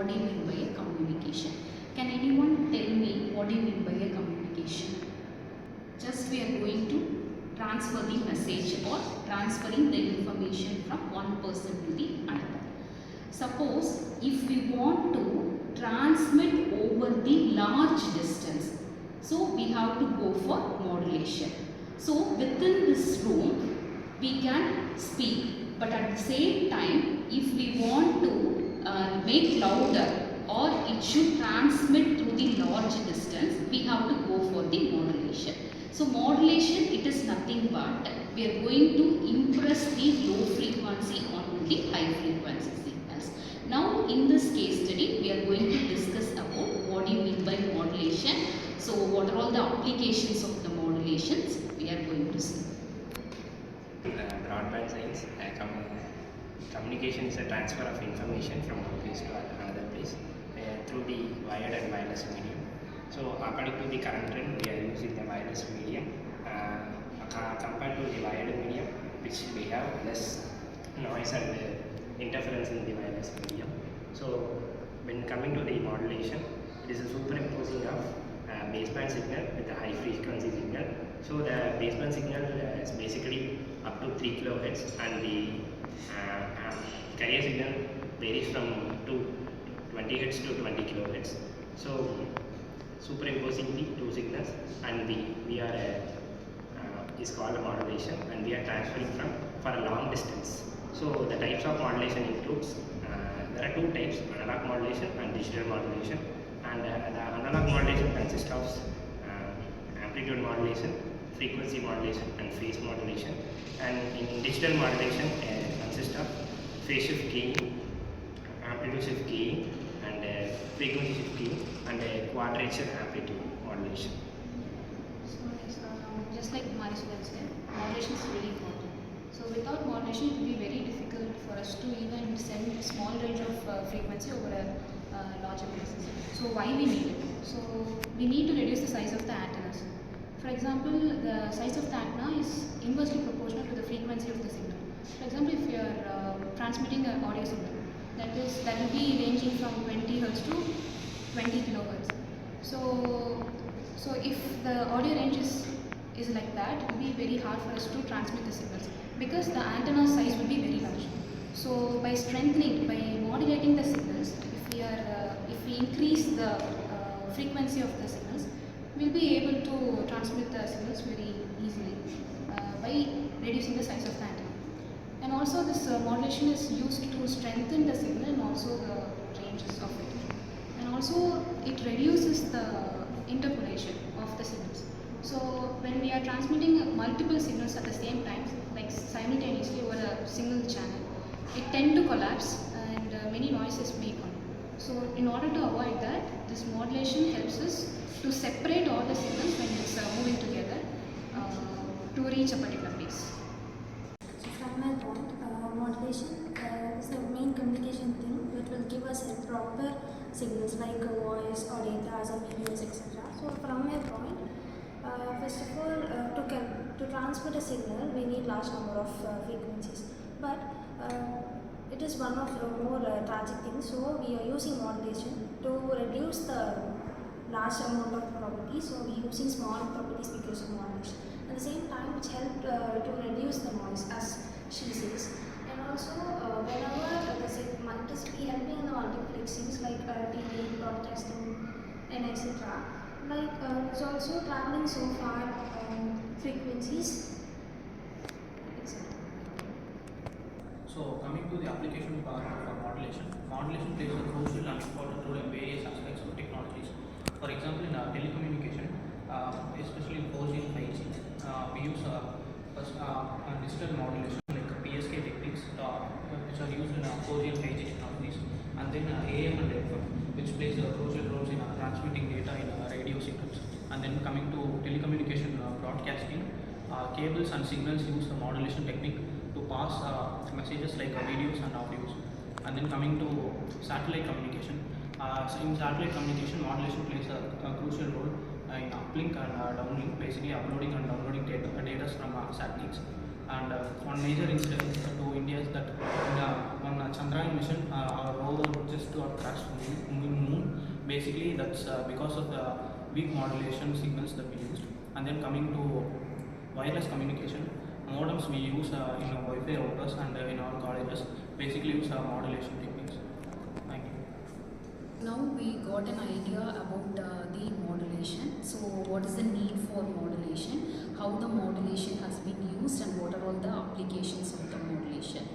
what do you mean by a communication? Can anyone tell me what do you mean by a communication? Just we are going to transfer the message or transferring the information from one person to the another. Suppose if we want to transmit over the large distance, so we have to go for modulation. So within this room we can speak, but at the same time if we want to make louder or it should transmit through the large distance, we have to go for the modulation. So modulation, it is nothing but we are going to impress the low frequency onto the high frequency signals. Now in this case study we are going to discuss about what do you mean by modulation. So what are all the applications of the modulations we are going to see. Broadband science, communication is a transfer of information from one place to another place through the wired and wireless medium. So according to the current trend, we are using the wireless medium compared to the wired medium, which we have less noise and interference in the wireless medium. So when coming to the modulation, it is a superimposing of baseband signal with a high frequency signal. So the baseband signal is basically up to 3 kHz and the carrier signal varies from 20 Hz to 20 kHz. So superimposing the two signals and we are is called a modulation, and we are transferring from for a long distance. So the types of modulation includes there are two types: analog modulation and digital modulation. And the analog modulation consists of amplitude modulation, frequency modulation and phase modulation. And in digital modulation consists of phase shift keying, amplitude shift keying and frequency shift keying and quadrature amplitude modulation. So just like Marisol said, modulation is really important. So without modulation it will be very difficult for us to even send a small range of frequency over a larger basis. So why we need it? So we need to reduce the size of the antennas. For example, the size of the antenna is inversely proportional to the frequency of the signal. For example, if you are transmitting an audio signal, that will be ranging from 20 Hz to 20 kHz. So if the audio range is like that, it will be very hard for us to transmit the signals because the antenna size will be very large. So by modulating the signals, if we increase the frequency of the signals, we'll be able to transmit the signals very easily by reducing the size of the antenna. And also this modulation is used to strengthen the signal and also the ranges of it. And also it reduces the interpolation of the signals. So when we are transmitting multiple signals at the same time, like simultaneously over a single channel, it tends to collapse and many noises may come. So in order to avoid that, this modulation helps us to separate all the signals when it's moving together to reach a particular place. So from my point, modulation is the main communication thing that will give us a proper signals like voice or data or videos, etc. So from my point, first of all, to transmit a signal, we need large number of frequencies. But it is one of the more tragic things. So we are using modulation to reduce the large amount of properties. So we are using small properties because of modulation. At the same time, which helped to reduce the noise, as she says. And also, whenever the signal is helping in the multiplexings like TV, broadcasting, and etc. Like it's also traveling so far frequencies, etc. So coming to the application part of modulation, modulation plays a crucial and important role in various aspects of technologies. For example, in telecommunication, especially in 4G and 5G, we use digital modulation like PSK techniques which are used in 4G and 5G technologies, and then AM and FM, which plays a crucial role in transmitting data in radio signals. And then coming to telecommunication broadcasting, cables and signals use the modulation technique to pass messages like videos and audios. And then coming to satellite communication, so in satellite communication, modulation plays a crucial role in uplink and downlink, basically uploading and downloading data from satellites. And one major incident to India is that one Chandrayaan mission, our rover just got crashed on the moon. Basically, that's because of the weak modulation signals that we used. And then coming to wireless communication, modems we use in Wi-Fi routers and in our colleges basically use modulation techniques. Thank you. Now we got an idea about the modulation. So what is the need for modulation, how the modulation has been used, and what are all the applications of the modulation.